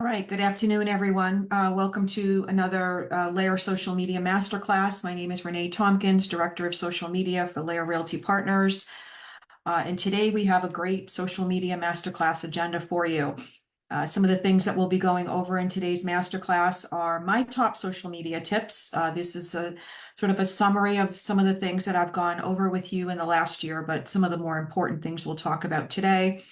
right, good afternoon, everyone. Welcome to another Layer Social Media Masterclass. My name is Renee Tompkins, Director of Social Media for Layer Realty Partners. And today we have a great social media masterclass agenda for you. Some of the things that we'll be going over in today's masterclass are my top social media tips. This is a sort of a summary of some of the things that I've gone over with you in the last year, but some of the more important things we'll talk about today.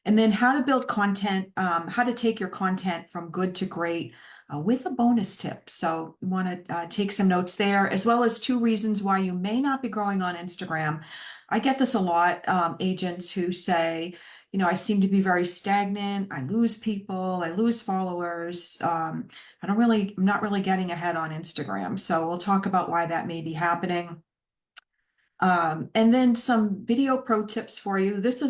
And then how to build content, how to take your content from good to great with a bonus tip. So you want to take some notes there, as well as 2 reasons why you may not be growing on Instagram. I get this a lot, agents who say, I seem to be very stagnant. I lose people, I lose followers. I'm not really getting ahead on Instagram. So we'll talk about why that may be happening. And then some video pro tips for you. This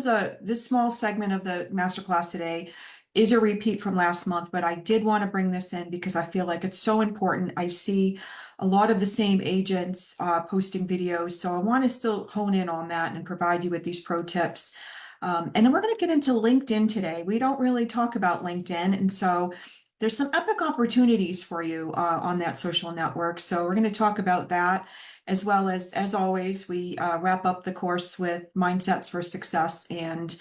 small segment of the masterclass today is a repeat from last month, but I did want to bring this in because I feel like it's so important. I see a lot of the same agents posting videos, so I want to still hone in on that and provide you with these pro tips. And then we're going to get into LinkedIn today. We don't really talk about LinkedIn, and so there's some epic opportunities for you on that social network. So we're going to talk about that, as well as always, we wrap up the course with mindsets for success and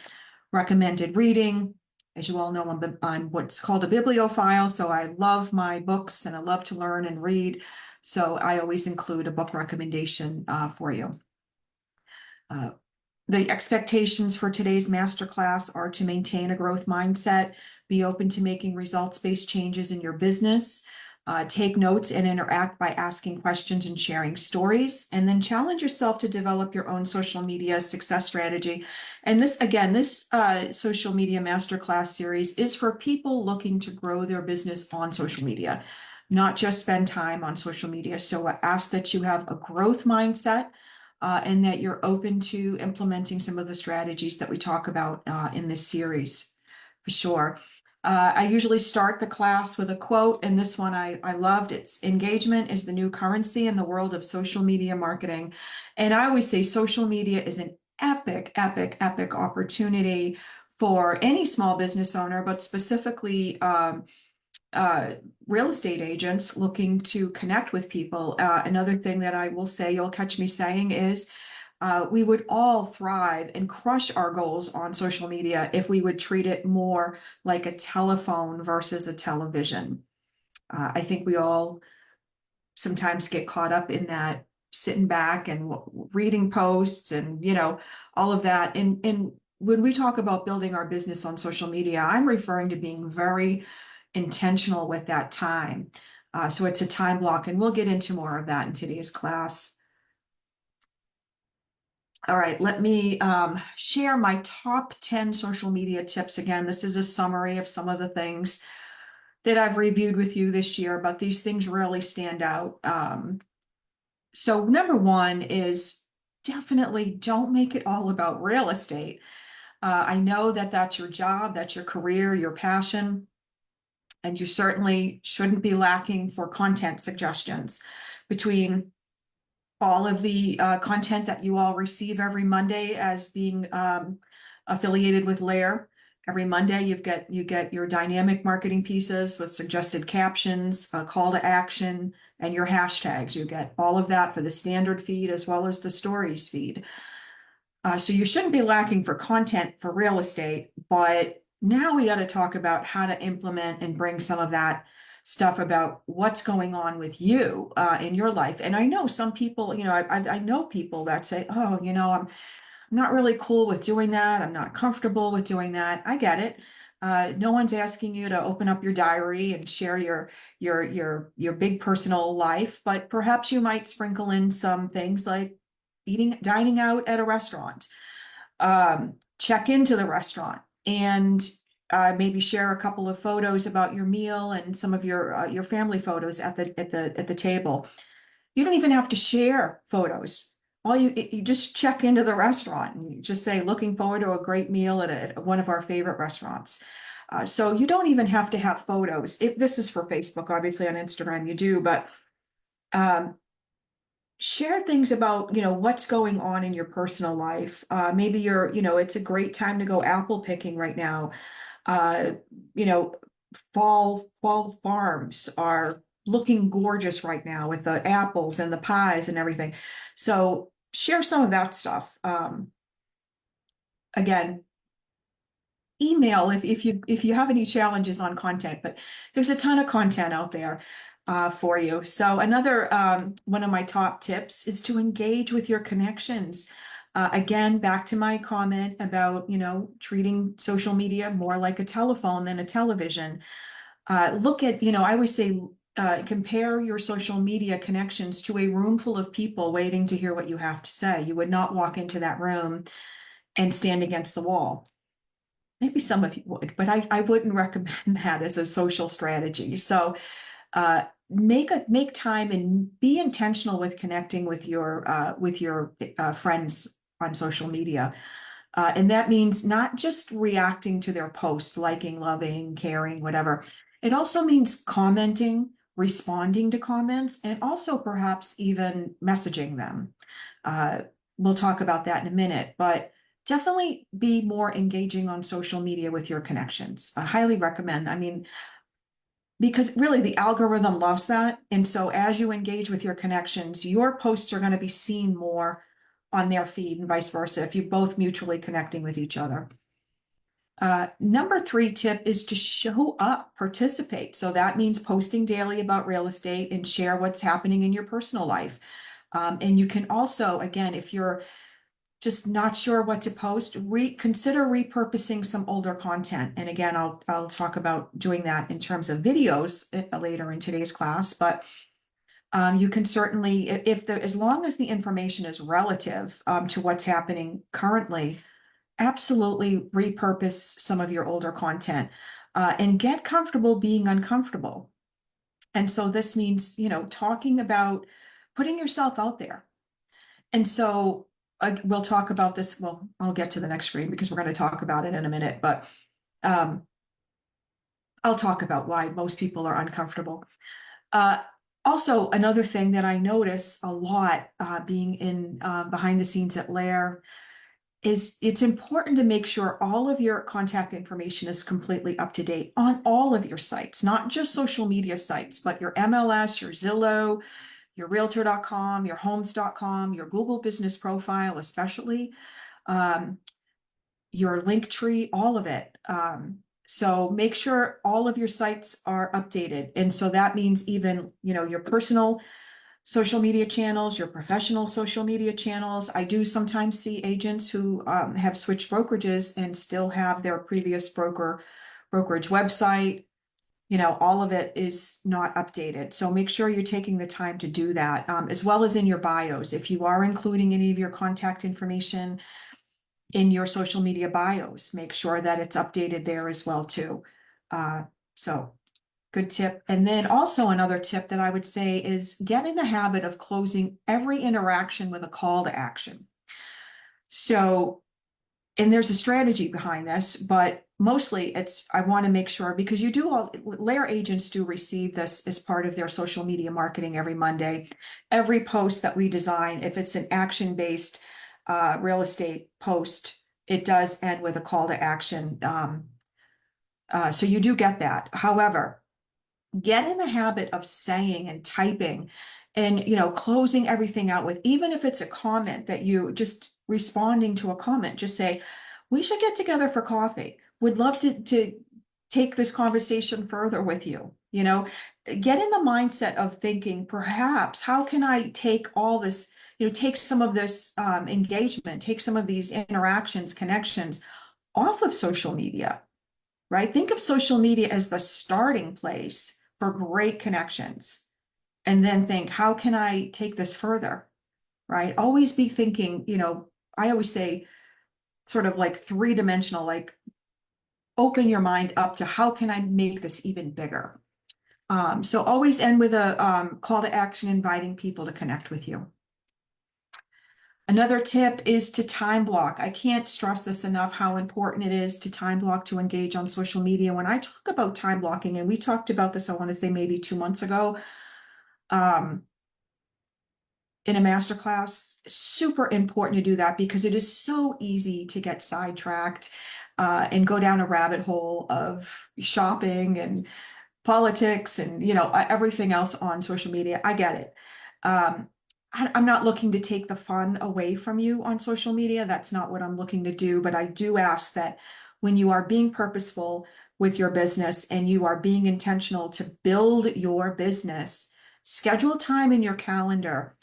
recommended reading. As you all know, I'm what's called a bibliophile, so I love my books and I love to learn and read. So I always include a book recommendation for you. The expectations for today's masterclass are to maintain a growth mindset, be open to making results-based changes in your business, take notes and interact by asking questions and sharing stories, and then challenge yourself to develop your own social media success strategy. And this social media masterclass series is for people looking to grow their business on social media, not just spend time on social media. So I ask that you have a growth mindset and that you're open to implementing some of the strategies that we talk about in this series, for sure. I usually start the class with a quote, and this one I loved. It's engagement is the new currency in the world of social media marketing. And I always say social media is an epic, epic, epic opportunity for any small business owner, but specifically real estate agents looking to connect with people. Another thing that I will say, you'll catch me saying, is we would all thrive and crush our goals on social media if we would treat it more like a telephone versus a television. I think we all sometimes get caught up in that, sitting back and reading posts and, all of that. And when we talk about building our business on social media, I'm referring to being very intentional with that time. So it's a time block, and we'll get into more of that in today's class. All right, let me share my top 10 social media tips. Again, this is a summary of some of the things that I've reviewed with you this year, but these things really stand out. So number 1 is definitely don't make it all about real estate. I know that that's your job, that's your career, your passion, and you certainly shouldn't be lacking for content suggestions. Between all of the content that you all receive every Monday as being affiliated with Layer. Every Monday you get your dynamic marketing pieces with suggested captions, a call to action, and your hashtags. You get all of that for the standard feed as well as the stories feed. So you shouldn't be lacking for content for real estate, but now we got to talk about how to implement and bring some of that stuff about what's going on with you in your life. And I know some people, I know people that say, oh, I'm not really cool with doing that. I'm not comfortable with doing that. I get it. No one's asking you to open up your diary and share your big personal life, but perhaps you might sprinkle in some things like dining out at a restaurant. Check into the restaurant and maybe share a couple of photos about your meal and some of your family photos at the table. You don't even have to share photos. You just check into the restaurant and you just say, looking forward to a great meal at one of our favorite restaurants. So you don't even have to have photos. If this is for Facebook, obviously on Instagram you do, but share things about, what's going on in your personal life. Maybe it's a great time to go apple picking right now. fall farms are looking gorgeous right now with the apples and the pies and everything. So share some of that stuff. Again, email if you have any challenges on content, but there's a ton of content out there for you. So another one of my top tips is to engage with your connections. Again, back to my comment about, treating social media more like a telephone than a television. Look at, I always say, compare your social media connections to a room full of people waiting to hear what you have to say. You would not walk into that room and stand against the wall. Maybe some of you would, but I wouldn't recommend that as a social strategy. So make time and be intentional with connecting with your friends on social media. And that means not just reacting to their post, liking, loving, caring, whatever. It also means commenting, responding to comments, and also perhaps even messaging them. Uh, we'll talk about that in a minute, but definitely be more engaging on social media with your connections. I highly recommend. I mean, because really the algorithm loves that. And so as you engage with your connections, your posts are going to be seen more on their feed and vice versa if you're both mutually connecting with each other. Number 3 tip is to show up, participate. So that means posting daily about real estate and share what's happening in your personal life. And you can also, again, if you're just not sure what to post, consider repurposing some older content. And again, I'll talk about doing that in terms of videos later in today's class. But you can certainly, as long as the information is relative to what's happening currently, absolutely repurpose some of your older content and get comfortable being uncomfortable. And so this means, talking about putting yourself out there. And so we'll talk about this. Well, I'll get to the next screen because we're going to talk about it in a minute, but um, I'll talk about why most people are uncomfortable. Uh, Also, another thing that I notice a lot being in behind the scenes at Lair is it's important to make sure all of your contact information is completely up to date on all of your sites, not just social media sites, but your MLS, your Zillow, your realtor.com, your homes.com, your Google business profile, especially your link tree, all of it. So make sure all of your sites are updated. And so that means even, your personal social media channels, your professional social media channels. I do sometimes see agents who have switched brokerages and still have their previous brokerage website. All of it is not updated. So make sure you're taking the time to do that, as well as in your bios. If you are including any of your contact information in your social media bios, make sure that it's updated there as well too. So good tip. And then also another tip that I would say is get in the habit of closing every interaction with a call to action. So, and there's a strategy behind this, but mostly I want to make sure, because Lair agents do receive this as part of their social media marketing every Monday. Every post that we design, if it's an action-based real estate post, it does end with a call to action. So you do get that. However, get in the habit of saying and typing and, closing everything out with, even if it's a comment that you just responding to a comment, just say, we should get together for coffee. Would love to take this conversation further with you. Get in the mindset of thinking, perhaps, how can I take all this, take some of this engagement, take some of these interactions, connections off of social media, right? Think of social media as the starting place for great connections. And then think, how can I take this further, right? Always be thinking, I always say sort of like 3-dimensional, like open your mind up to how can I make this even bigger? So always end with a call to action, inviting people to connect with you. Another tip is to time block. I can't stress this enough, how important it is to time block to engage on social media. When I talk about time blocking, and we talked about this, I want to say maybe 2 months ago, in a masterclass, super important to do that because it is so easy to get sidetracked. and go down a rabbit hole of shopping and politics and, everything else on social media. I get it. Um, I'm not looking to take the fun away from you on social media. That's not what I'm looking to do. But I do ask that when you are being purposeful with your business and you are being intentional to build your business, schedule time in your calendar.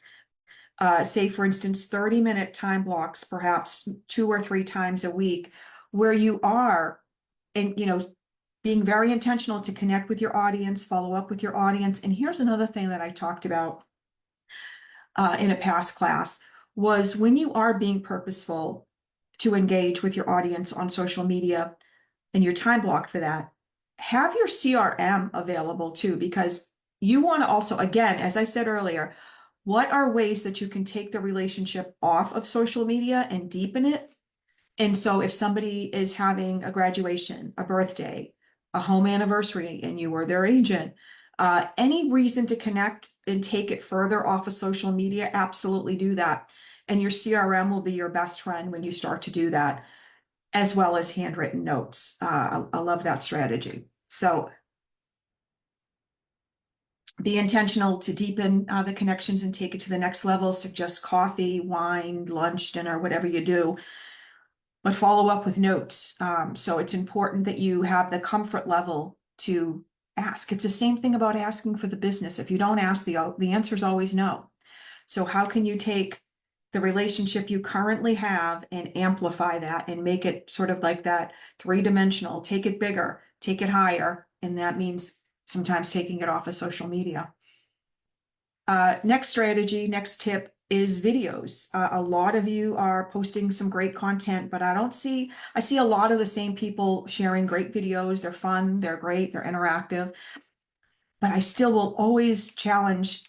Say, for instance, 30-minute time blocks, perhaps 2 or 3 times a week, where you are, and being very intentional to connect with your audience, follow up with your audience. And here's another thing that I talked about in a past class was when you are being purposeful to engage with your audience on social media and you're time blocked for that, have your CRM available too, because you want to also, again, as I said earlier, what are ways that you can take the relationship off of social media and deepen it? And so if somebody is having a graduation, a birthday, a home anniversary, and you were their agent, any reason to connect and take it further off of social media, absolutely do that. And your CRM will be your best friend when you start to do that, as well as handwritten notes. I love that strategy. So be intentional to deepen the connections and take it to the next level. Suggest coffee, wine, lunch, dinner, whatever you do, but follow up with notes. So it's important that you have the comfort level to ask. It's the same thing about asking for the business. If you don't ask, the answer is always no. So how can you take the relationship you currently have and amplify that and make it sort of like that three-dimensional, take it bigger, take it higher. And that means sometimes taking it off of social media. Next strategy, next tip is videos. A lot of you are posting some great content, but I see a lot of the same people sharing great videos. They're fun, they're great, they're interactive. But I still will always challenge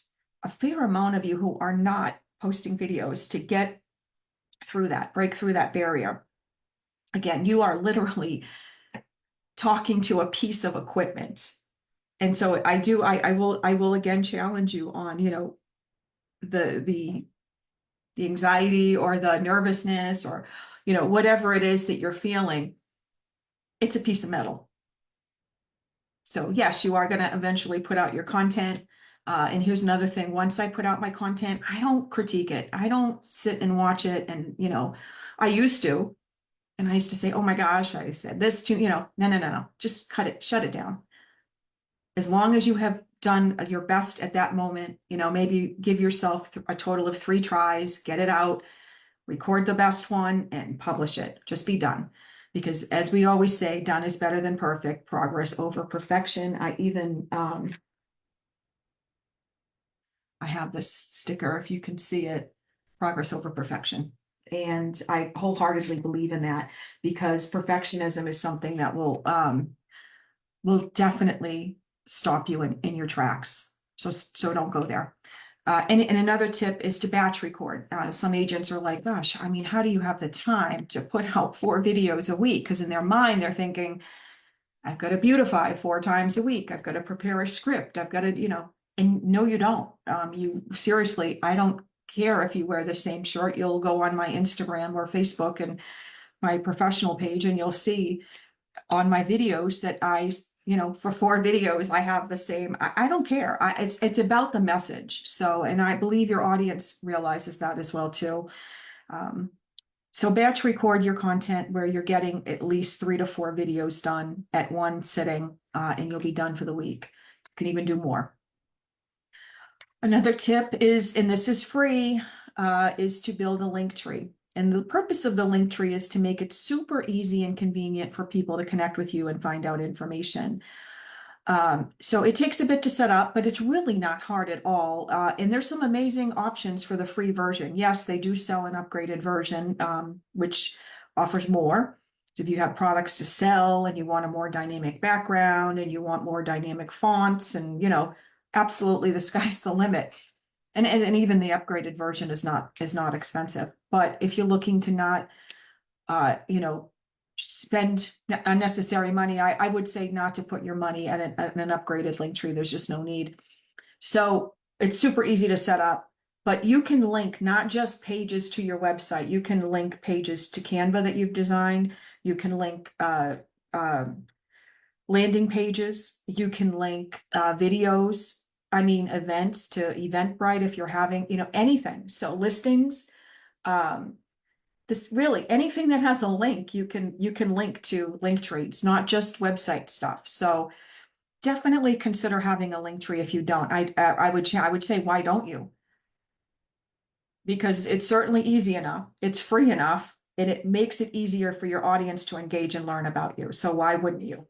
a fair amount of you who are not posting videos to get through that, break through that barrier. Again, you are literally talking to a piece of equipment. And so I will again challenge you on, the anxiety or the nervousness or, whatever it is that you're feeling. It's a piece of metal. So yes, you are going to eventually put out your content. And here's another thing. Once I put out my content, I don't critique it. I don't sit and watch it. And, I used to, and I used to say, oh my gosh, I said this to, no. Just cut it, shut it down. As long as you have done your best at that moment, maybe give yourself a total of 3 tries, get it out, record the best one and publish it. Just be done. Because as we always say, done is better than perfect, progress over perfection. I even, I have this sticker, if you can see it, progress over perfection. And I wholeheartedly believe in that because perfectionism is something that will definitely stop you in your tracks. So don't go there. And another tip is to batch record. Some agents are like, gosh, I mean, how do you have the time to put out 4 videos a week? Because in their mind, they're thinking, I've got to beautify 4 times a week. I've got to prepare a script. I've got to, and no, you don't. You seriously, I don't care if you wear the same shirt. You'll go on my Instagram or Facebook and my professional page, and you'll see on my videos that for 4 videos, I have the same, I don't care. It's about the message. So, and I believe your audience realizes that as well too. So batch record your content where you're getting at least 3 to 4 videos done at one sitting, and you'll be done for the week. You can even do more. Another tip is, and this is free, is to build a link tree. And the purpose of the link tree is to make it super easy and convenient for people to connect with you and find out information. So it takes a bit to set up, but it's really not hard at all. And there's some amazing options for the free version. Yes, they do sell an upgraded version, which offers more. So if you have products to sell and you want a more dynamic background and you want more dynamic fonts and, absolutely the sky's the limit. And even the upgraded version is not expensive. But if you're looking to not, spend unnecessary money, I would say not to put your money at an upgraded link tree. There's just no need. So it's super easy to set up. But you can link not just pages to your website, you can link pages to Canva that you've designed. You can link landing pages. You can link videos, I mean, events to Eventbrite if you're having, anything. So listings, um, this really anything that has a link, you can link to Linktree. It's not just website stuff. So definitely consider having a link tree if you don't. I would say, why don't you? Because it's certainly easy enough, it's free enough, and it makes it easier for your audience to engage and learn about you. So why wouldn't you?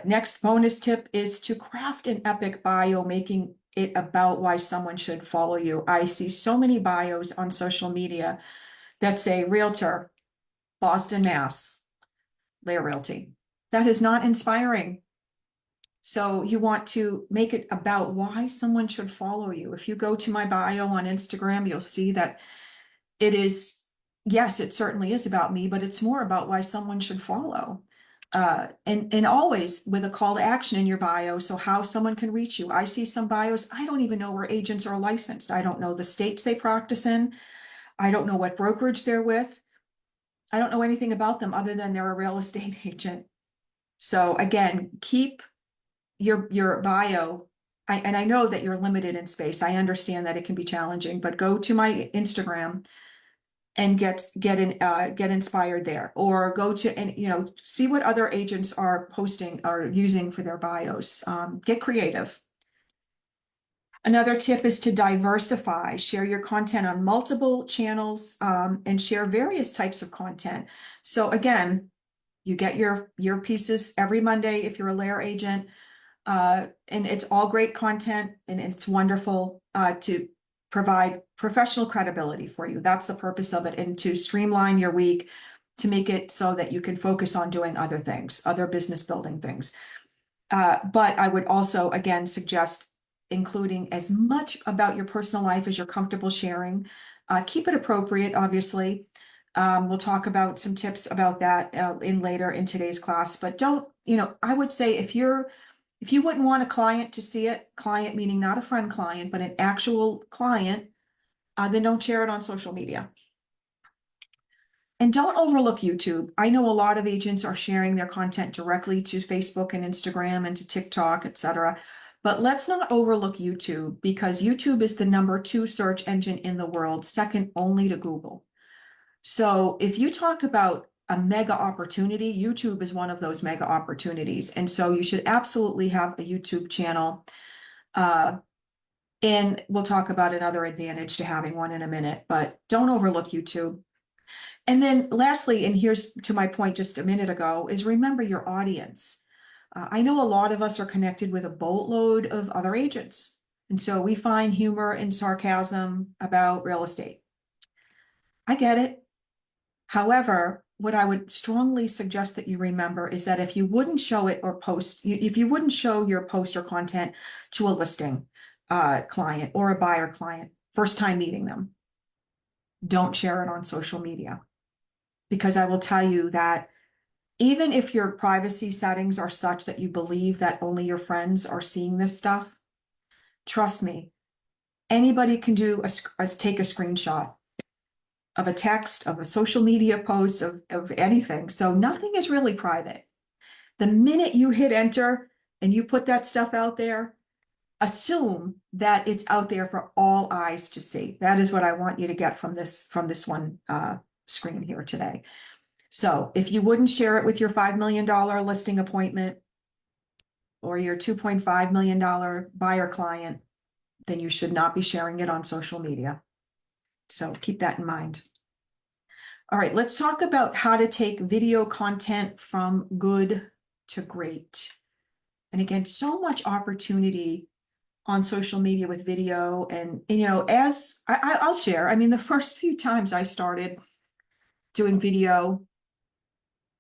Next bonus tip is to craft an epic bio, making it about why someone should follow you. I see so many bios on social media that say realtor, Boston, Mass, Lair Realty. That is not inspiring. So you want to make it about why someone should follow you. If you go to my bio on Instagram, you'll see that it is, yes, it certainly is about me, but it's more about why someone should follow. And always with a call to action in your bio, so how someone can reach you. I see some bios, I don't even know where agents are licensed. I don't know the states they practice in. I don't know what brokerage they're with. I don't know anything about them other than they're a real estate agent. So again, keep your bio. And I know that you're limited in space. I understand that it can be challenging, but go to my Instagram and get inspired there, or go to and see what other agents are posting or using for their bios. Get creative. Another tip is to diversify. Share your content on multiple channels, and share various types of content. So again, you get your pieces every Monday if you're a Lair agent, and it's all great content, and it's wonderful to provide professional credibility for you. That's the purpose of it, and to streamline your week to make it so that you can focus on doing other things, other business building things. But I would also, again, suggest including as much about your personal life as you're comfortable sharing. Keep it appropriate, obviously. We'll talk about some tips about that in later in today's class, but don't, I would say if you wouldn't want a client to see it, client meaning not a friend client, but an actual client, then don't share it on social media. And don't overlook YouTube. I know a lot of agents are sharing their content directly to Facebook and Instagram and to TikTok, etc. But let's not overlook YouTube, because YouTube is the #2 search engine in the world, second only to Google. So if you talk about a mega opportunity, YouTube is one of those mega opportunities. And so you should absolutely have a YouTube channel. And we'll talk about another advantage to having one in a minute, but don't overlook YouTube. And then lastly, and here's to my point just a minute ago, is remember your audience. I know a lot of us are connected with a boatload of other agents. And so we find humor and sarcasm about real estate. I get it. However, what I would strongly suggest that you remember is that if you wouldn't show it or post, if you wouldn't show your post or content to a listing client or a buyer client, first time meeting them, don't share it on social media. Because I will tell you that even if your privacy settings are such that you believe that only your friends are seeing this stuff, trust me, anybody can take a screenshot of a text, of a social media post, of anything. So nothing is really private. The minute you hit enter and you put that stuff out there, assume that it's out there for all eyes to see. That is what I want you to get from this one screen here today. So if you wouldn't share it with your $5 million listing appointment or your $2.5 million buyer client, then you should not be sharing it on social media. So keep that in mind. All right, let's talk about how to take video content from good to great. And again, so much opportunity on social media with video. And as I'll share, I mean, the first few times I started doing video,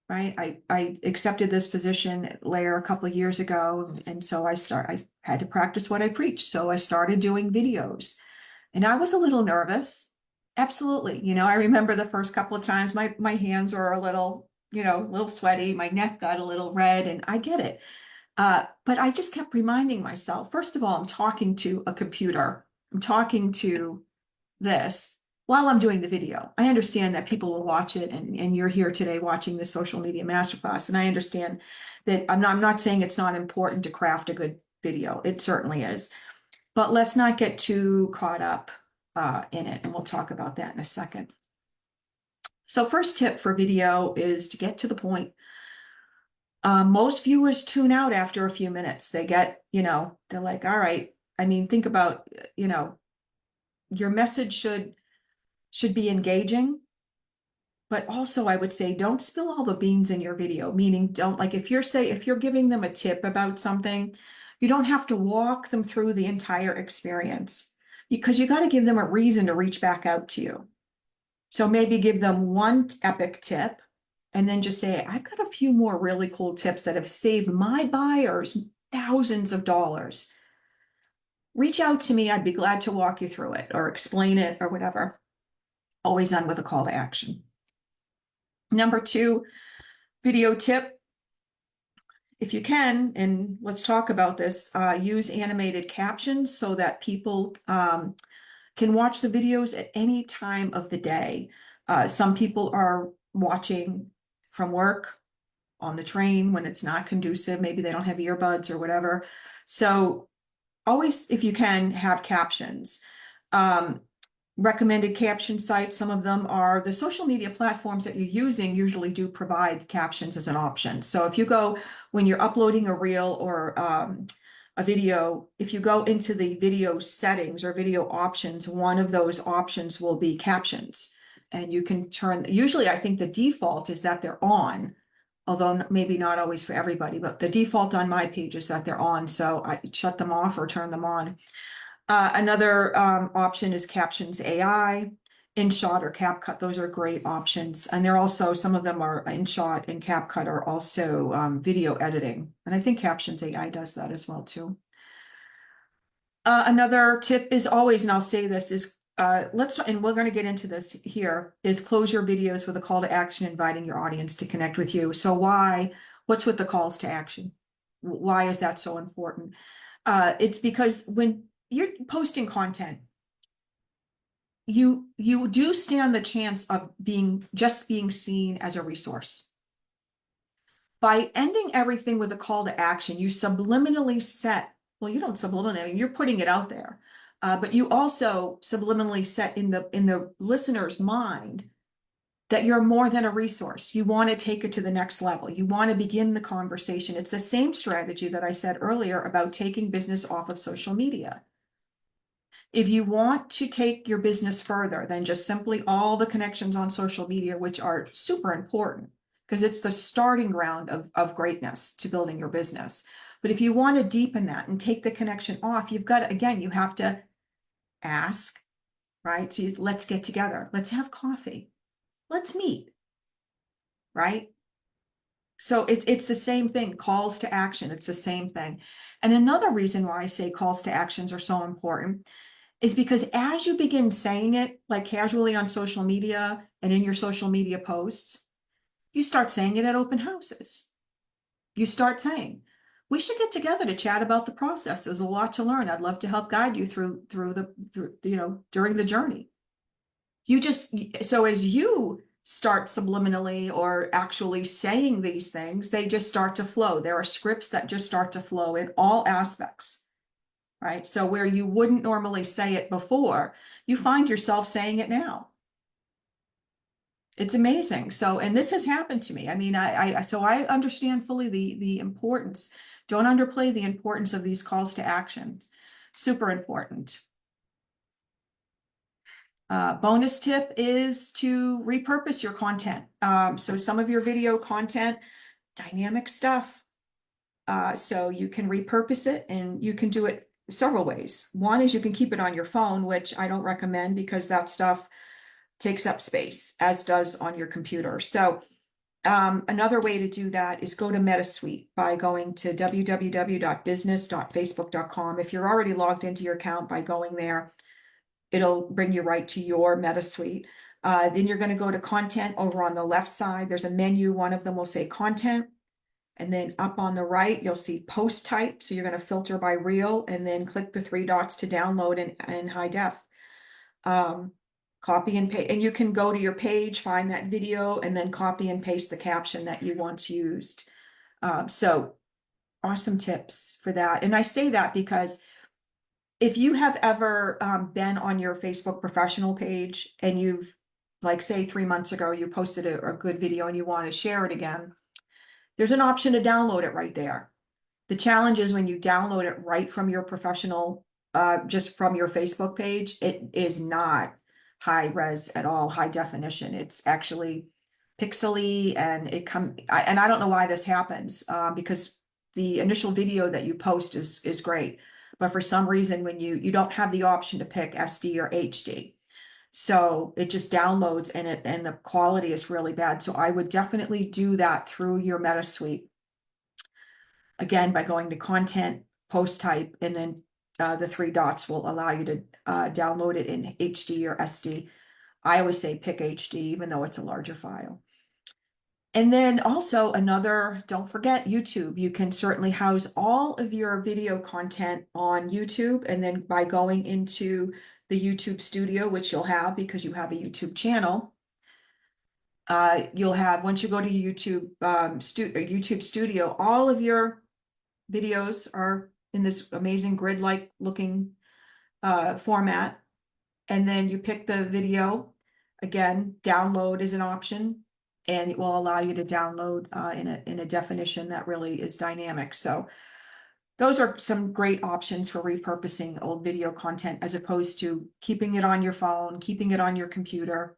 right? I accepted this position at Lair a couple of years ago. And so I had to practice what I preach. So I started doing videos, and I was a little nervous. Absolutely. I remember the first couple of times my hands were a little sweaty. My neck got a little red, and I get it. But I just kept reminding myself, first of all, I'm talking to a computer. I'm talking to this while I'm doing the video. I understand that people will watch it, and you're here today watching the social media masterclass. And I understand that I'm not saying it's not important to craft a good video. It certainly is. But let's not get too caught up in it. And we'll talk about that in a second. So first tip for video is to get to the point. Most viewers tune out after a few minutes. They get, they're like, all right. I mean, think about, your message should be engaging, but also I would say don't spill all the beans in your video, meaning don't, like, if you're giving them a tip about something, you don't have to walk them through the entire experience, because you got to give them a reason to reach back out to you. So maybe give them one epic tip and then just say, I've got a few more really cool tips that have saved my buyers thousands of dollars. Reach out to me. I'd be glad to walk you through it or explain it or whatever. Always end with a call to action. Number 2, video tip. If you can, and let's talk about this, use animated captions so that people can watch the videos at any time of the day. Some people are watching from work, on the train when it's not conducive. Maybe they don't have earbuds or whatever. So always, if you can, have captions. Recommended caption sites, some of them are the social media platforms that you're using usually do provide captions as an option. So if you go, when you're uploading a reel or a video, if you go into the video settings or video options, one of those options will be captions. And you can turn, usually I think the default is that they're on, although maybe not always for everybody, but the default on my page is that they're on. So I shut them off or turn them on. Another option is Captions AI, InShot or CapCut. Those are great options. And they're also, some of them are InShot and CapCut are also video editing. And I think Captions AI does that as well too. Another tip is always, and I'll say this, is and we're going to get into this here, is close your videos with a call to action, inviting your audience to connect with you. So what's with the calls to action? Why is that so important? It's because when you're posting content, you do stand the chance of being seen as a resource. By ending everything with a call to action, you subliminally set, well, you don't subliminally, I mean, you're putting it out there, but you also subliminally set in the listener's mind that you're more than a resource. You want to take it to the next level. You want to begin the conversation. It's the same strategy that I said earlier about taking business off of social media. If you want to take your business further than just simply all the connections on social media, which are super important, because it's the starting ground of greatness to building your business. But if you want to deepen that and take the connection off, you've got to, again, you have to ask, right? So let's get together. Let's have coffee. Let's meet, right? So it's the same thing, calls to action. It's the same thing. And another reason why I say calls to actions are so important is because as you begin saying it, like casually on social media and in your social media posts, you start saying it at open houses. You start saying, we should get together to chat about the process. There's a lot to learn. I'd love to help guide you through during the journey. So as you start subliminally or actually saying these things, they just start to flow. There are scripts that just start to flow in all aspects, right? So where you wouldn't normally say it before, you find yourself saying it now. It's amazing. So, and this has happened to me. I mean, so I understand fully the importance. Don't underplay the importance of these calls to action. Super important. Bonus tip is to repurpose your content. So some of your video content, dynamic stuff. So you can repurpose it, and you can do it several ways. One is you can keep it on your phone, which I don't recommend because that stuff takes up space, as does on your computer. So another way to do that is go to MetaSuite by going to www.business.facebook.com. If you're already logged into your account, by going there, it'll bring you right to your MetaSuite. Then you're going to go to content over on the left side. There's a menu. One of them will say content. And then up on the right, you'll see post type. So you're going to filter by reel and then click the three dots to download in high def. Copy and paste, and you can go to your page, find that video, and then copy and paste the caption that you once used. So awesome tips for that. And I say that because if you have ever been on your Facebook professional page and you've, like, say 3 months ago, you posted a good video and you want to share it again, there's an option to download it right there. The challenge is when you download it right from your professional, just from your Facebook page, it is not high res at all, high definition. It's actually pixely, and and I don't know why this happens, because the initial video that you post is great, but for some reason when you don't have the option to pick SD or HD. So it just downloads and the quality is really bad. So I would definitely do that through your Meta Suite. Again, by going to content, post type, and then the three dots will allow you to download it in HD or SD. I always say pick HD, even though it's a larger file. And then also don't forget YouTube. You can certainly house all of your video content on YouTube. And then by going into the YouTube studio, which you'll have because you have a YouTube channel, you'll have, once you go to YouTube, YouTube studio, all of your videos are in this amazing grid-like looking format. And then you pick the video. Again, download is an option, and it will allow you to download in a definition that really is dynamic. So those are some great options for repurposing old video content, as opposed to keeping it on your phone, keeping it on your computer,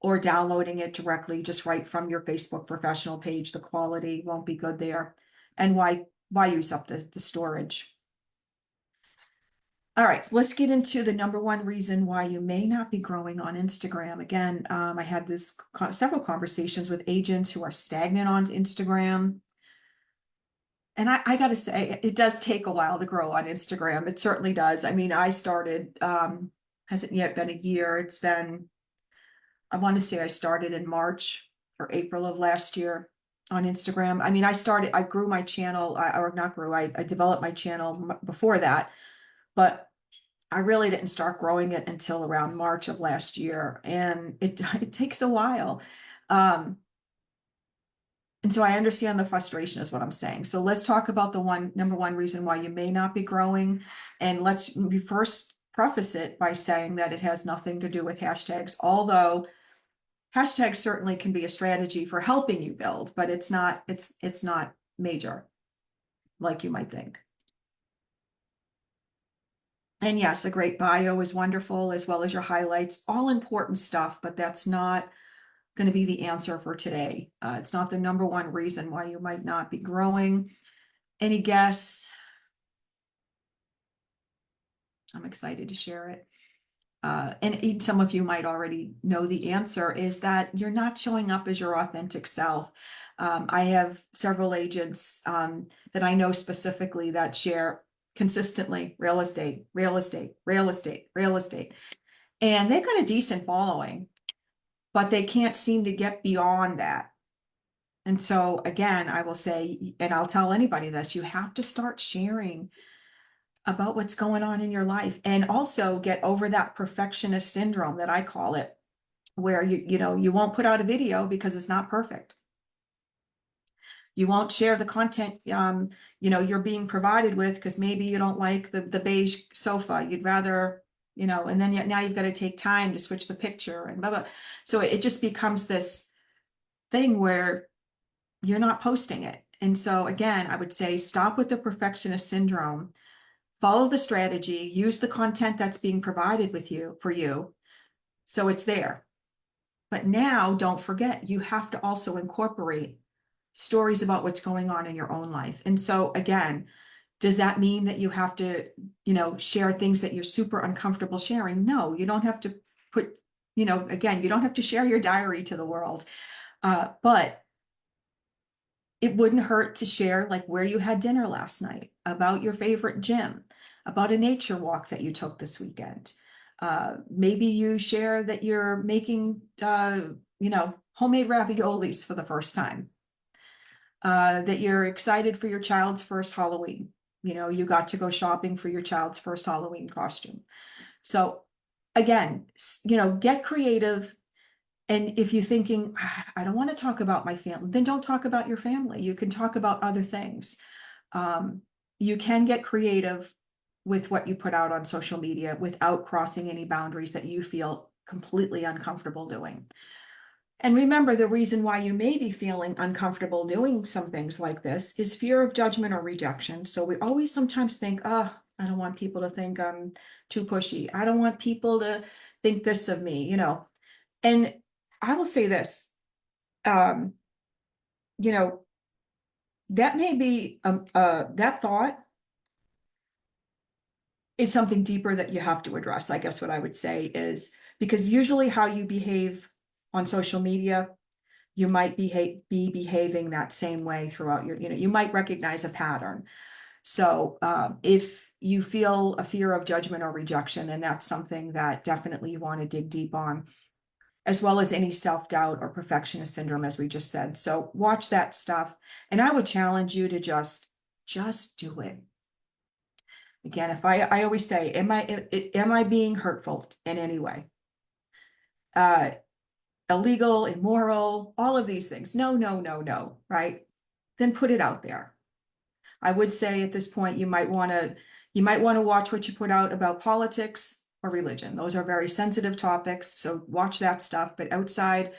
or downloading it directly just right from your Facebook professional page. The quality won't be good there. And why use up the storage? All right, let's get into the number one reason why you may not be growing on Instagram. Again, I had several conversations with agents who are stagnant on Instagram. And I got to say, it does take a while to grow on Instagram. It certainly does. I mean, I started, hasn't yet been a year. It's been, I want to say I started in March or April of last year on Instagram. I mean, I grew my channel, or not grew, I developed my channel before that, but I really didn't start growing it until around March of last year. And it takes a while. And so I understand the frustration is what I'm saying. So let's talk about the number one reason why you may not be growing. And let's first preface it by saying that it has nothing to do with hashtags, although hashtags certainly can be a strategy for helping you build, but it's not major like you might think. And yes, a great bio is wonderful, as well as your highlights, all important stuff, but that's not going to be the answer for today. It's not the number one reason why you might not be growing. Any guess? I'm excited to share it. And some of you might already know the answer, is that you're not showing up as your authentic self. I have several agents that I know specifically that share consistently real estate, real estate, real estate, real estate. And they've got a decent following, but they can't seem to get beyond that. And so again, I will say, and I'll tell anybody this, you have to start sharing about what's going on in your life, and also get over that perfectionist syndrome that I call it, where you won't put out a video because it's not perfect. You won't share the content you're being provided with because maybe you don't like the beige sofa. You'd rather, and then now you've got to take time to switch the picture and blah blah. So it just becomes this thing where you're not posting it. And so again, I would say stop with the perfectionist syndrome. Follow the strategy, use the content that's being provided for you, so it's there. But now don't forget, you have to also incorporate stories about what's going on in your own life. And so again, does that mean that you have to, share things that you're super uncomfortable sharing? No, you don't have to put, again, you don't have to share your diary to the world. But it wouldn't hurt to share, like, where you had dinner last night, about your favorite gym, about a nature walk that you took this weekend. Maybe you share that you're making, homemade raviolis for the first time. that you're excited for your child's first Halloween. You know, you got to go shopping for your child's first Halloween costume. So again, you know, get creative. And if you're thinking, I don't want to talk about my family, then don't talk about your family. You can talk about other things. Um, you can get creative with what you put out on social media without crossing any boundaries that you feel completely uncomfortable doing. And remember, the reason why you may be feeling uncomfortable doing some things like this is fear of judgment or rejection. So we always sometimes think, oh, I don't want people to think I'm too pushy. I don't want people to think this of me, you know. And I will say this, um, you know, that may be that thought is something deeper that you have to address. I guess what I would say is because usually how you behave on social media, you might be behaving that same way throughout your, you know, you might recognize a pattern. So if you feel a fear of judgment or rejection, then that's something that definitely you want to dig deep on, as well as any self-doubt or perfectionist syndrome, as we just said. So watch that stuff. And I would challenge you to just do it. Again, if I always say, am I being hurtful in any way? Illegal, immoral, all of these things. No, no, no, no, right? Then put it out there. I would say at this point, you might want to watch what you put out about politics or religion. Those are very sensitive topics. So watch that stuff. But outside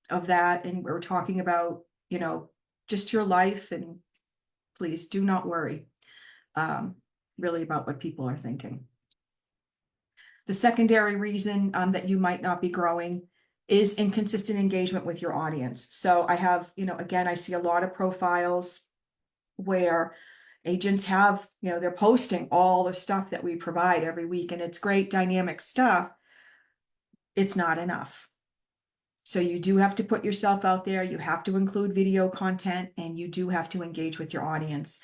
of that, and we're talking about, you know, just your life, and please do not worry really about what people are thinking. The secondary reason that you might not be growing is inconsistent engagement with your audience. So I have, you know, again, I see a lot of profiles where agents have, you know, they're posting all the stuff that we provide every week, and it's great dynamic stuff. It's not enough. So you do have to put yourself out there. You have to include video content, and you do have to engage with your audience.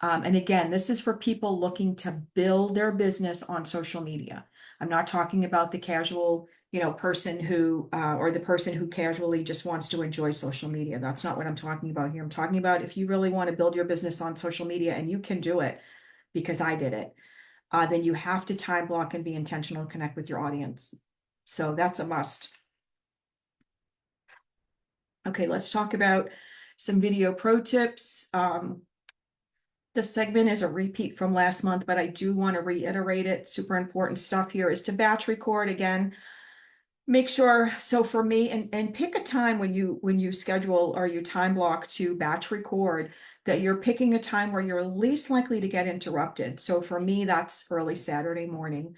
And again, this is for people looking to build their business on social media. I'm not talking about the casual, you know, person who, or the person who casually just wants to enjoy social media. That's not what I'm talking about here. I'm talking about if you really want to build your business on social media, and you can do it because I did it, then you have to time block and be intentional to connect with your audience. So that's a must. Okay, let's talk about some video pro tips. This segment is a repeat from last month, but I do want to reiterate it. Super important stuff here is to batch record again. Make sure, so for me, and pick a time when you schedule or you time block to batch record, that you're picking a time where you're least likely to get interrupted. So for me, that's early Saturday morning.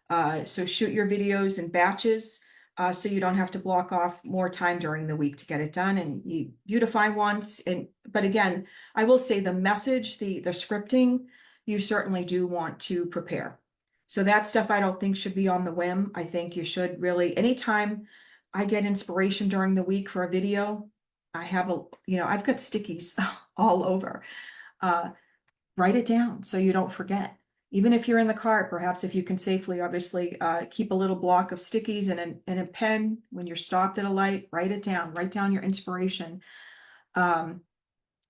So shoot your videos in batches, so you don't have to block off more time during the week to get it done, and you beautify once. But again, I will say the message, the scripting, you certainly do want to prepare. So that stuff I don't think should be on the whim. I think you should really, anytime I get inspiration during the week for a video, I have I've got stickies all over. Write it down so you don't forget. Even if you're in the car, perhaps if you can safely, obviously, keep a little block of stickies and a pen when you're stopped at a light, write it down, write down your inspiration. And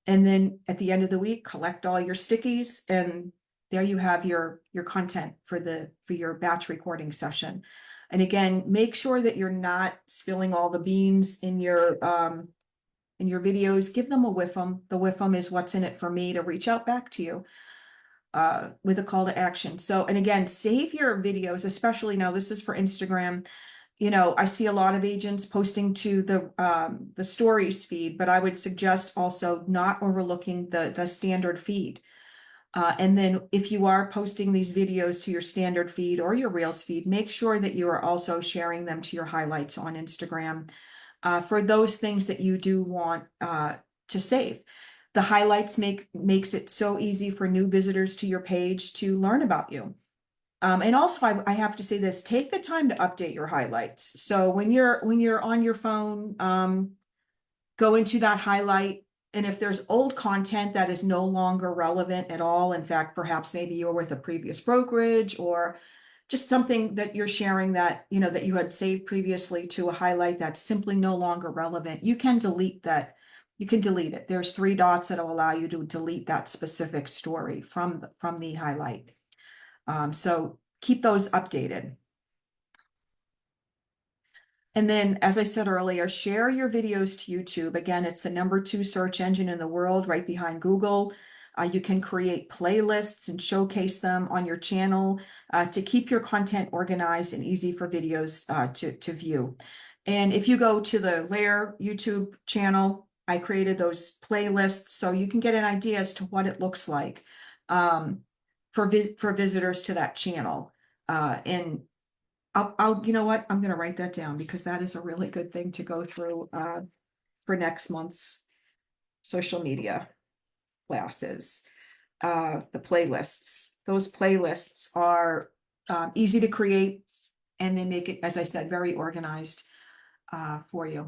then at the end of the week, collect all your stickies, and there you have your content for your batch recording session. And again, make sure that you're not spilling all the beans in your videos. Give them a whiffum. The whiffum is what's in it for me to reach out back to you with a call to action. So, and again, save your videos, especially now this is for Instagram. You know, I see a lot of agents posting to the stories feed, but I would suggest also not overlooking the standard feed. And then if you are posting these videos to your standard feed or your Reels feed, make sure that you are also sharing them to your highlights on Instagram for those things that you do want to save. The highlights makes it so easy for new visitors to your page to learn about you. And also, I have to say this: take the time to update your highlights. So when you're on your phone, go into that highlight, and if there's old content that is no longer relevant at all, in fact, perhaps maybe you're with a previous brokerage or just something that you're sharing that you had saved previously to a highlight that's simply no longer relevant, you can delete you can delete it. There's 3 dots that'll allow you to delete that specific story from the highlight. So keep those updated. And then, as I said earlier, share your videos to YouTube. Again, it's the #2 search engine in the world, right behind Google. You can create playlists and showcase them on your channel to keep your content organized and easy for videos to view. And if you go to the Lair YouTube channel, I created those playlists so you can get an idea as to what it looks like for visitors to that channel. And you know what? I'm going to write that down because that is a really good thing to go through for next month's social media classes. The playlists. Those playlists are easy to create, and they make it, as I said, very organized for you.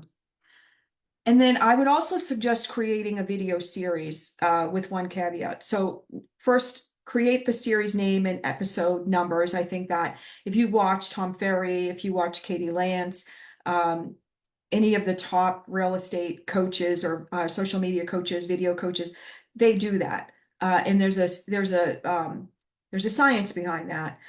And then I would also suggest creating a video series with one caveat. So first, create the series name and episode numbers. I think that if you watch Tom Ferry, if you watch Katie Lance, any of the top real estate coaches or social media coaches, video coaches, they do that. And there's a science behind that.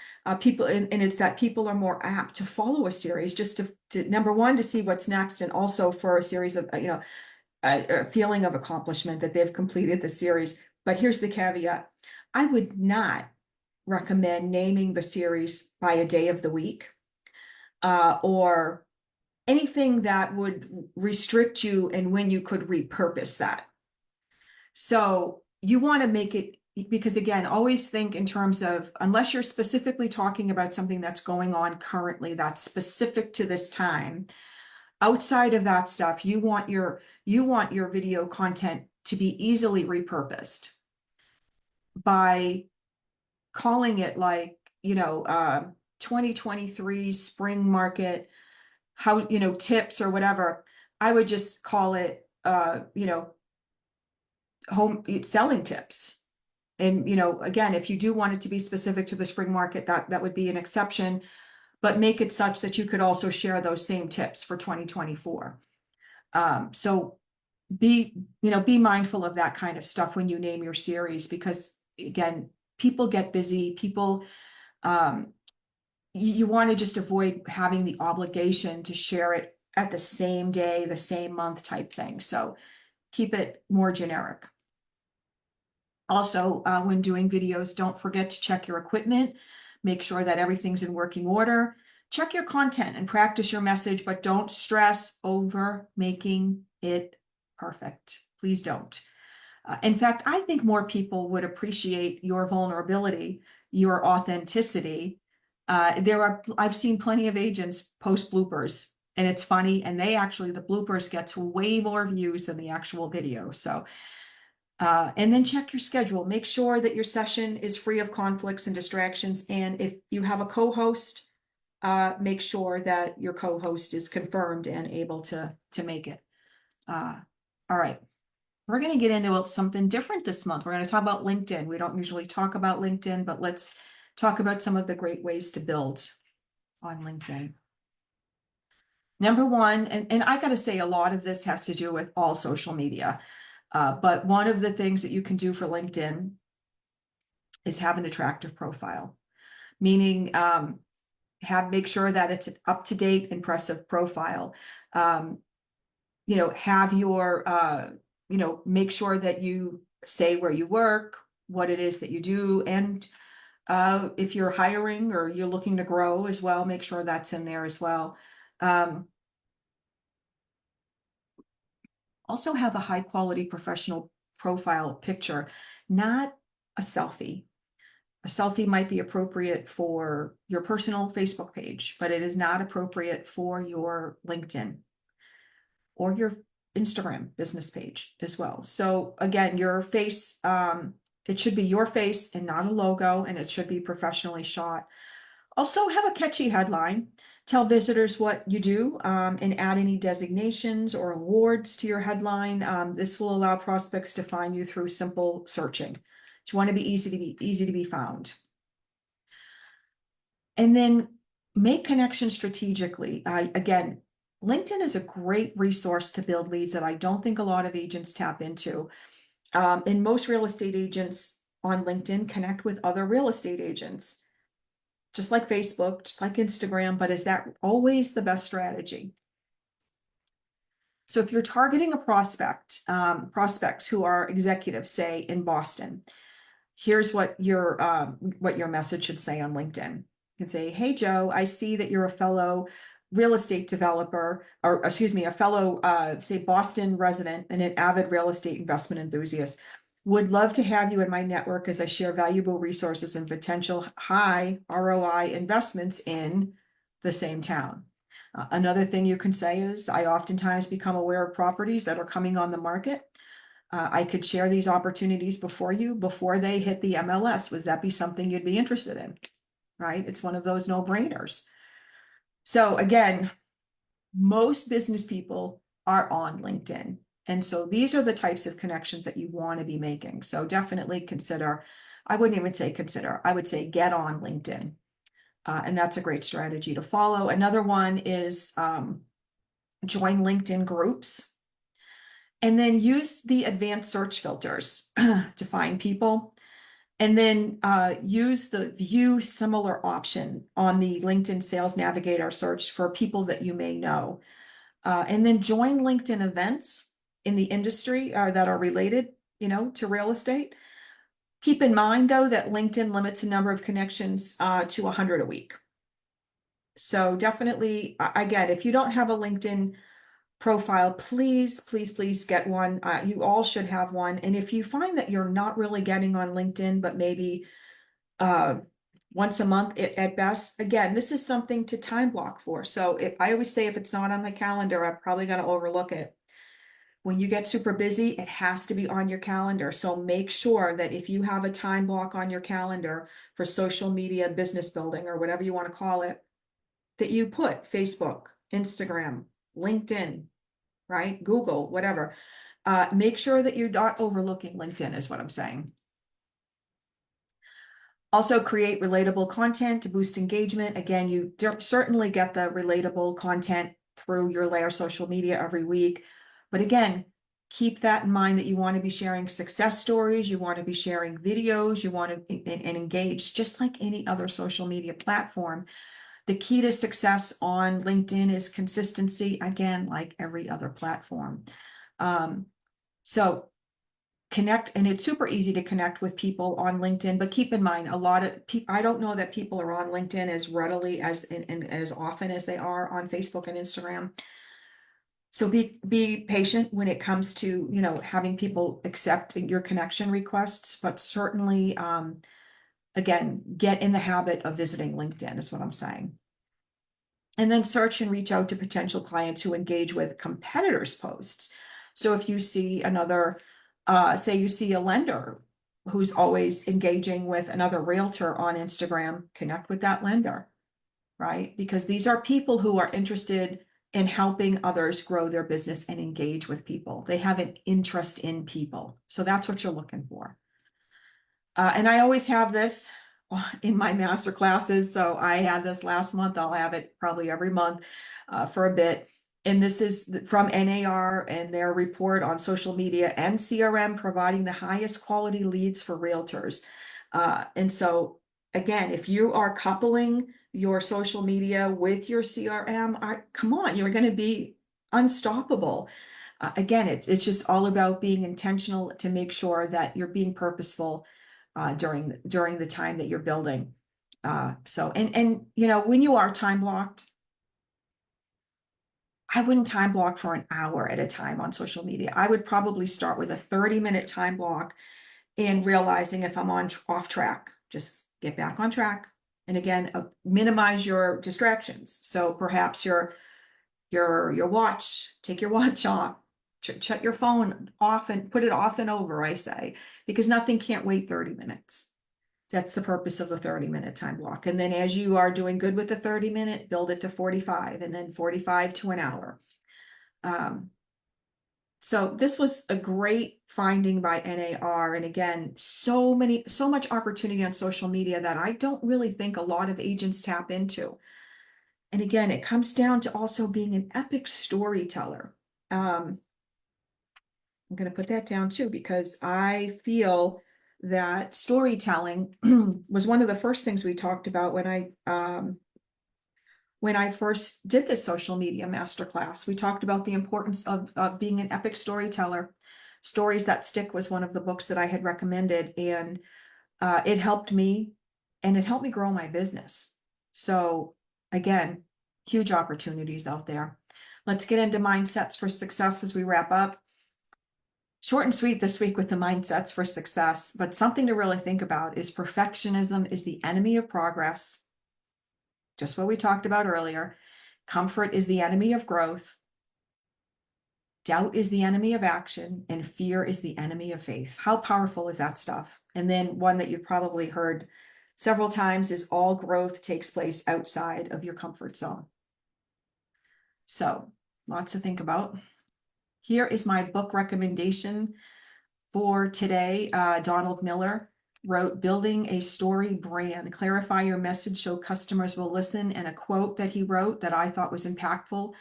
People, and it's that people are more apt to follow a series just to number one, to see what's next, and also for a series of, a feeling of accomplishment that they've completed the series. But here's the caveat. I would not recommend naming the series by a day of the week or anything that would restrict you and when you could repurpose that. So you want to make it, because again, always think in terms of, unless you're specifically talking about something that's going on currently that's specific to this time, outside of that stuff, you want your video content to be easily repurposed by calling it like, 2023 spring market, how, tips or whatever. I would just call it, home selling tips. And, again, if you do want it to be specific to the spring market, that would be an exception, but make it such that you could also share those same tips for 2024. So be mindful of that kind of stuff when you name your series, because again, people get busy. People, you want to just avoid having the obligation to share it at the same day, the same month type thing. So keep it more generic. Also, when doing videos, don't forget to check your equipment. Make sure that everything's in working order. Check your content and practice your message, but don't stress over making it perfect. Please don't. In fact, I think more people would appreciate your vulnerability, your authenticity. I've seen plenty of agents post bloopers, and it's funny, and the bloopers get to way more views than the actual video. So, and then check your schedule. Make sure that your session is free of conflicts and distractions. And if you have a co-host, make sure that your co-host is confirmed and able to make it. All right. We're going to get into something different this month. We're going to talk about LinkedIn. We don't usually talk about LinkedIn, but let's talk about some of the great ways to build on LinkedIn. Number one, and I got to say, a lot of this has to do with all social media. But one of the things that you can do for LinkedIn is have an attractive profile, meaning make sure that it's an up-to-date, impressive profile. Have your make sure that you say where you work, what it is that you do, and if you're hiring or you're looking to grow as well, make sure that's in there as well. Also have a high quality professional profile picture, not a selfie. A selfie might be appropriate for your personal Facebook page, but it is not appropriate for your LinkedIn or your Instagram business page as well. So again, your face, it should be your face and not a logo, and it should be professionally shot. Also have a catchy headline. Tell visitors what you do, and add any designations or awards to your headline. This will allow prospects to find you through simple searching. You want to be easy to be found. And then make connections strategically. Again, LinkedIn is a great resource to build leads that I don't think a lot of agents tap into. And most real estate agents on LinkedIn connect with other real estate agents, just like Facebook, just like Instagram, but is that always the best strategy? So if you're targeting a prospects who are executives, say in Boston, here's what your message should say on LinkedIn. You can say, "Hey Joe, I see that you're a fellow real estate developer, or excuse me, a fellow say Boston resident and an avid real estate investment enthusiast. Would love to have you in my network as I share valuable resources and potential high ROI investments in the same town." Another thing you can say is, "I oftentimes become aware of properties that are coming on the market. I could share these opportunities before you before they hit the MLS. Would that be something you'd be interested in?" Right? It's one of those no-brainers. So again, most business people are on LinkedIn. And so these are the types of connections that you want to be making. So definitely consider, I wouldn't even say consider, I would say get on LinkedIn. And that's a great strategy to follow. Another one is join LinkedIn groups. And then use the advanced search filters to find people. And then use the view similar option on the LinkedIn Sales Navigator search for people that you may know. And then join LinkedIn events in the industry that are related, to real estate. Keep in mind, though, that LinkedIn limits the number of connections to 100 a week. So definitely, again, if you don't have a LinkedIn profile, please, please, please get one. You all should have one. And if you find that you're not really getting on LinkedIn, but maybe once a month at best, again, this is something to time block for. So I always say, if it's not on my calendar, I'm probably going to overlook it. When you get super busy, it has to be on your calendar. So make sure that if you have a time block on your calendar for social media business building, or whatever you want to call it, that you put Facebook, Instagram, LinkedIn, right? Google, whatever. Make sure that you're not overlooking LinkedIn is what I'm saying. Also create relatable content to boost engagement. Again, you certainly get the relatable content through your layer social media every week. But again, keep that in mind that you want to be sharing success stories, you want to be sharing videos, you want to and engage just like any other social media platform. The key to success on LinkedIn is consistency, again, like every other platform. So connect, and it's super easy to connect with people on LinkedIn, but keep in mind, a lot of people, I don't know that people are on LinkedIn as readily as and as often as they are on Facebook and Instagram. So be patient when it comes to, having people accept your connection requests, but certainly, again, get in the habit of visiting LinkedIn is what I'm saying. And then search and reach out to potential clients who engage with competitors' posts. So if you see another, say you see a lender who's always engaging with another realtor on Instagram, connect with that lender, right? Because these are people who are interested in helping others grow their business and engage with people. They have an interest in people. So that's what you're looking for. And I always have this in my master classes. So I had this last month. I'll have it probably every month for a bit. And this is from NAR and their report on social media and CRM providing the highest quality leads for realtors. And so again, if you are coupling your social media with your CRM, come on, you're going to be unstoppable. Again, it's just all about being intentional to make sure that you're being purposeful during the time that you're building. So when you are time blocked, I wouldn't time block for an hour at a time on social media. I would probably start with a 30-minute time block and realizing if I'm off track, just get back on track. And again, minimize your distractions. So perhaps your watch, take your watch off, shut your phone off and put it off and over, I say, because nothing can't wait 30 minutes. That's the purpose of the 30-minute time block. And then as you are doing good with the 30-minute, build it to 45 and then 45 to an hour. So this was a great finding by NAR. And again, so much opportunity on social media that I don't really think a lot of agents tap into. And again, it comes down to also being an epic storyteller. I'm going to put that down too, because I feel that storytelling was one of the first things we talked about when I first did this social media masterclass. We talked about the importance of being an epic storyteller. Stories That Stick was one of the books that I had recommended, and it helped me, and it helped me grow my business. So again, huge opportunities out there. Let's get into mindsets for success as we wrap up. Short and sweet this week with the mindsets for success, but something to really think about is perfectionism is the enemy of progress. Just what we talked about earlier. Comfort is the enemy of growth. Doubt is the enemy of action, and fear is the enemy of faith. How powerful is that stuff? And then one that you've probably heard several times is all growth takes place outside of your comfort zone. So lots to think about. Here is my book recommendation for today. Donald Miller wrote Building a Story Brand, Clarify Your Message So Customers Will Listen. And a quote that he wrote that I thought was impactful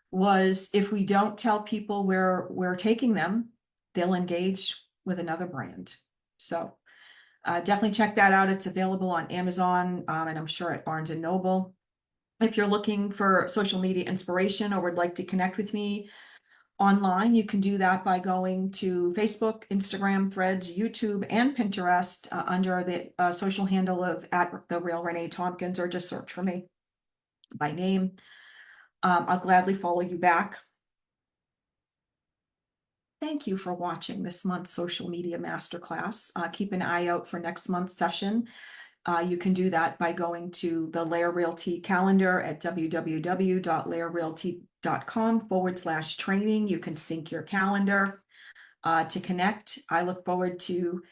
was, if we don't tell people where we're taking them, they'll engage with another brand. So definitely check that out. It's available on Amazon, and I'm sure at Barnes and Noble. If you're looking for social media inspiration or would like to connect with me online, you can do that by going to Facebook, Instagram, Threads, YouTube, and Pinterest under the social handle of @TheRealReneeTompkins, or just search for me by name. I'll gladly follow you back. Thank you for watching this month's social media masterclass. Keep an eye out for next month's session. You can do that by going to the Lair Realty calendar at www.lairrealty.com/training. You can sync your calendar to connect. I look forward to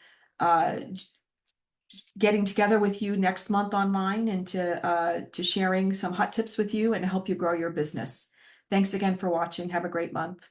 getting together with you next month online and to sharing some hot tips with you and help you grow your business. Thanks again for watching. Have a great month.